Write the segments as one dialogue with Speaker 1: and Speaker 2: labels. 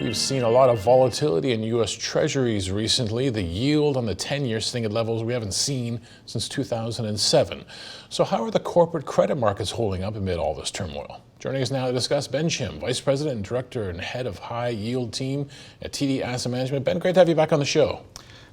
Speaker 1: We've seen a lot of volatility in U.S. Treasuries recently. The yield on the 10-year sitting at levels we haven't seen since 2007. So how are the corporate credit markets holding up amid all this turmoil? Joining us now to discuss, Ben Chim, Vice President and Director and Head of High Yield Team at TD Asset Management. Ben, great to have you back on the show.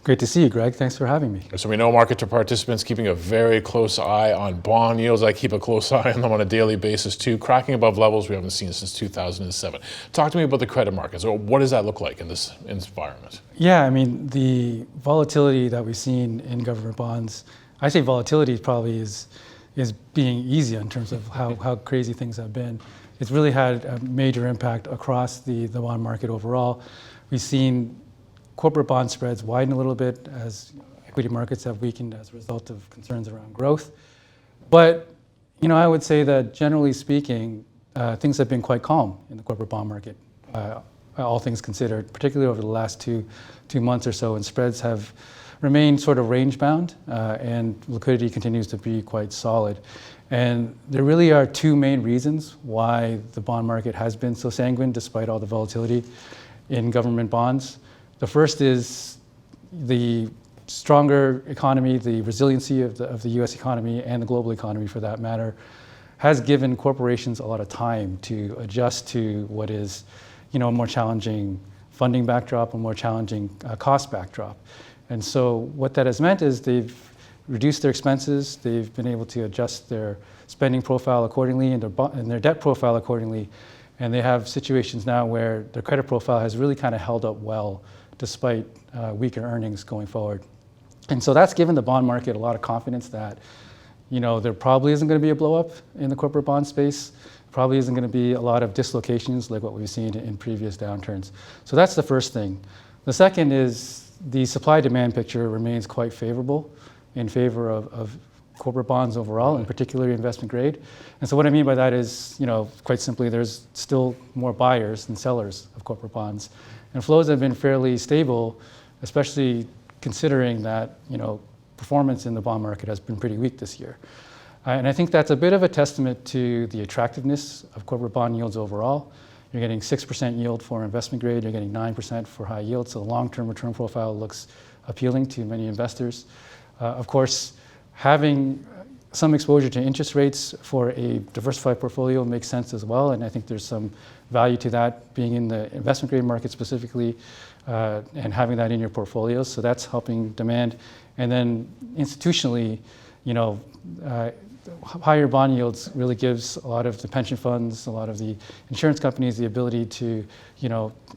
Speaker 2: Great to see you, Greg. Thanks for having me.
Speaker 1: So we know market participants keeping a very close eye on bond yields. I keep a close eye on them on a daily basis too, cracking above levels we haven't seen since 2007. Talk to me about the credit markets. Or what does that look like in this environment?
Speaker 2: Yeah, I mean, the volatility that we've seen in government bonds, I say volatility probably is being easy in terms of how crazy things have been. It's really had a major impact across the bond market overall. We've seen corporate bond spreads widen a little bit as equity markets have weakened as a result of concerns around growth. But, I would say that generally speaking, things have been quite calm in the corporate bond market, all things considered, particularly over the last two months or so, and spreads have remained sort of range bound, and liquidity continues to be quite solid. And there really are two main reasons why the bond market has been so sanguine despite all the volatility in government bonds. The first is the stronger economy, the resiliency of the U.S. economy and the global economy for that matter, has given corporations a lot of time to adjust to what is, a more challenging funding backdrop, a more challenging cost backdrop. And so what that has meant is they've reduced their expenses, they've been able to adjust their spending profile accordingly and their debt profile accordingly, and they have situations now where their credit profile has really kind of held up well despite weaker earnings going forward. And so that's given the bond market a lot of confidence that, there probably isn't going to be a blow up in the corporate bond space, probably isn't going to be a lot of dislocations like what we've seen in previous downturns. So that's the first thing. The second is the supply-demand picture remains quite favorable in favor of corporate bonds overall, and particularly investment grade. And so what I mean by that is, quite simply, there's still more buyers than sellers of corporate bonds. And flows have been fairly stable, especially considering that, performance in the bond market has been pretty weak this year. And I think that's a bit of a testament to the attractiveness of corporate bond yields overall. You're getting 6% yield for investment grade, you're getting 9% for high yield, so the long-term return profile looks appealing to many investors. Of course, having some exposure to interest rates for a diversified portfolio makes sense as well, and I think there's some value to that being in the investment grade market specifically, and having that in your portfolios, so that's helping demand. And then institutionally, higher bond yields really gives a lot of the pension funds, a lot of the insurance companies the ability to,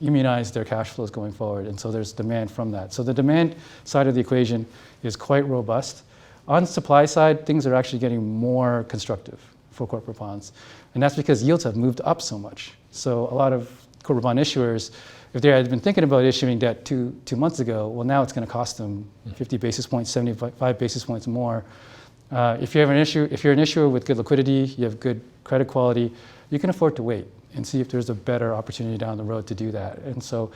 Speaker 2: immunize their cash flows going forward, and so there's demand from that. So the demand side of the equation is quite robust. On supply side, things are actually getting more constructive for corporate bonds, and that's because yields have moved up so much. So a lot of corporate bond issuers, if they had been thinking about issuing debt two months ago, well, now it's going to cost them 50 basis points, 75 basis points more. If you're an issuer with good liquidity, you have good credit quality, you can afford to wait and see if there's a better opportunity down the road to do that. And so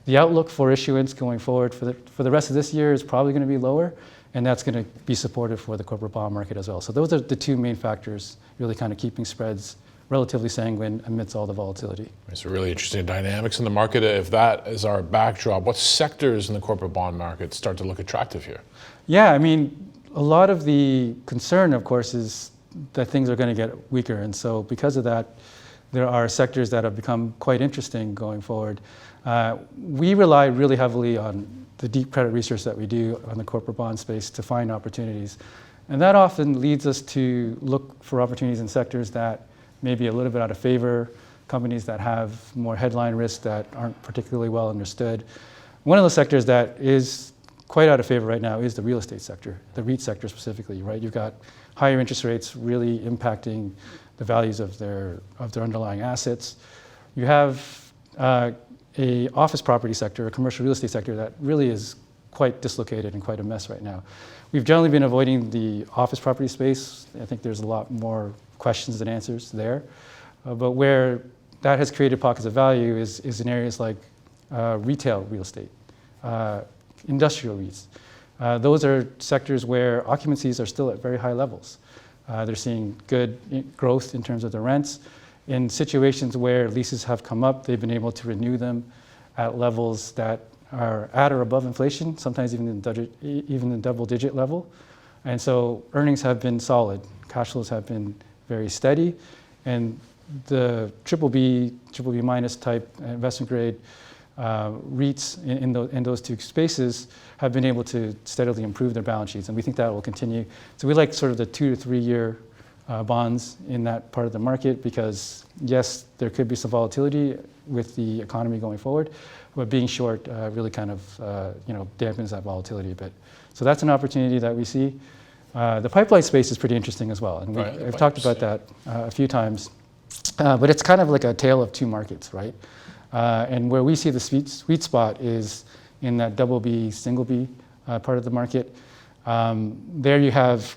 Speaker 2: the outlook for issuance going forward for the rest of this year is probably going to be lower, and that's going to be supportive for the corporate bond market as well. So those are the two main factors really kind of keeping spreads relatively sanguine amidst all the volatility.
Speaker 1: It's really interesting dynamics in the market. If that is our backdrop, what sectors in the corporate bond market start to look attractive here?
Speaker 2: Yeah, I mean, a lot of the concern, of course, is that things are going to get weaker. And so because of that, there are sectors that have become quite interesting going forward. We rely really heavily on the deep credit research that we do on the corporate bond space to find opportunities. And that often leads us to look for opportunities in sectors that may be a little bit out of favor, companies that have more headline risk that aren't particularly well understood. One of the sectors that is quite out of favor right now is the real estate sector, the REIT sector specifically, right? You've got higher interest rates really impacting the values of their underlying assets. You have a office property sector, a commercial real estate sector that really is quite dislocated and quite a mess right now. We've generally been avoiding the office property space. I think there's a lot more questions than answers there. But where that has created pockets of value is in areas like retail real estate, industrial REITs. Those are sectors where occupancies are still at very high levels. They're seeing good growth in terms of the rents. In situations where leases have come up, they've been able to renew them at levels that are at or above inflation, sometimes even in the double-digit level. And so earnings have been solid. Cash flows have been very steady. And the BBB minus type investment grade REITs in those two spaces have been able to steadily improve their balance sheets. And we think that will continue. So we like sort of the 2 to 3 year bonds in that part of the market because, yes, there could be some volatility with the economy going forward, but being short really kind of dampens that volatility a bit. So that's an opportunity that we see. The pipeline space is pretty interesting as well, and I've talked about that a few times. But it's kind of like a tale of two markets, right? And where we see the sweet spot is in that double B, single B part of the market. There you have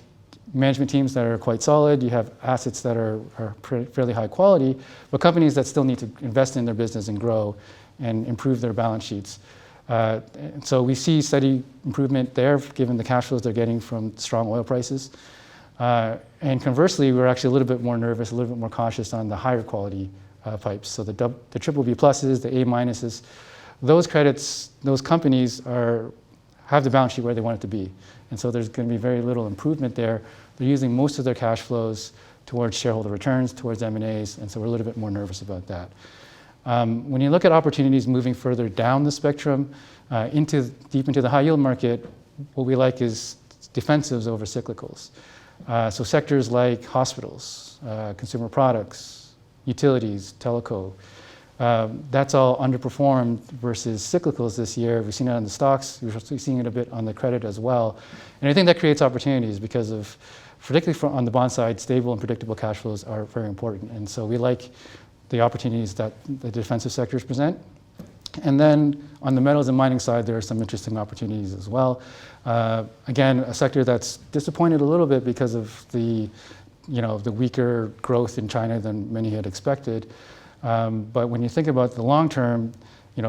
Speaker 2: management teams that are quite solid. You have assets that are fairly high quality, but companies that still need to invest in their business and grow and improve their balance sheets. And so we see steady improvement there given the cash flows they're getting from strong oil prices. And conversely, we're actually a little bit more nervous, a little bit more cautious on the higher quality pipes. So the triple B pluses, the A minuses, those credits, those companies have the balance sheet where they want it to be. And so there's going to be very little improvement there. They're using most of their cash flows towards shareholder returns, towards M&As, and so we're a little bit more nervous about that. When you look at opportunities moving further down the spectrum, deep into the high yield market, what we like is defensives over cyclicals. So sectors like hospitals, consumer products, utilities, teleco, that's all underperformed versus cyclicals this year. We've seen it on the stocks. We're seeing it a bit on the credit as well. And I think that creates opportunities because of, particularly on the bond side, stable and predictable cash flows are very important. And so we like the opportunities that the defensive sectors present. And then on the metals and mining side, there are some interesting opportunities as well. Again, a sector that's disappointed a little bit because of the weaker growth in China than many had expected. But when you think about the long term,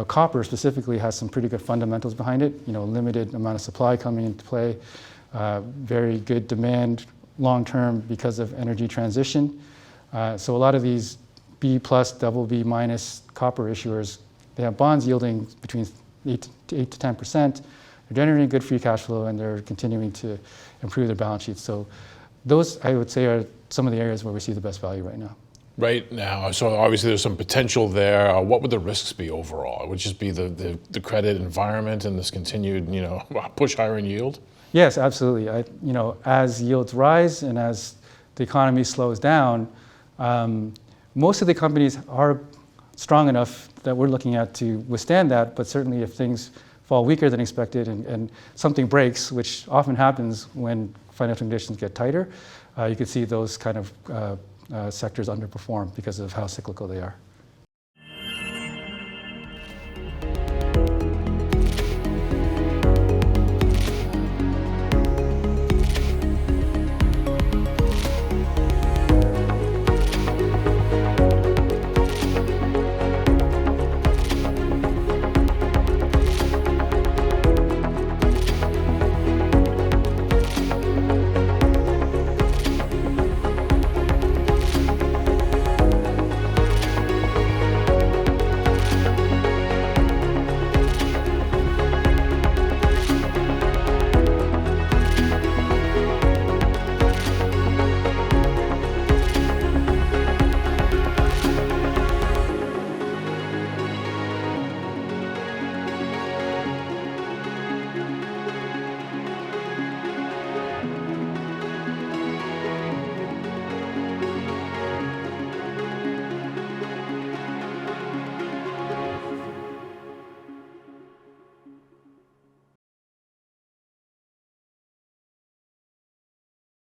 Speaker 2: copper specifically has some pretty good fundamentals behind it. Limited amount of supply coming into play, very good demand long term because of energy transition. So a lot of these B plus, double B minus copper issuers, they have bonds yielding between 8 to 10%. They're generating good free cash flow and they're continuing to improve their balance sheets. So those, I would say, are some of the areas where we see the best value right now.
Speaker 1: Right now, so obviously there's some potential there. What would the risks be overall? It would just be the credit environment and this continued, push higher in yield?
Speaker 2: Yes, absolutely. As yields rise and as the economy slows down, most of the companies are strong enough that we're looking at to withstand that, but certainly if things fall weaker than expected and something breaks, which often happens when financial conditions get tighter, you could see those kind of sectors underperform because of how cyclical they are.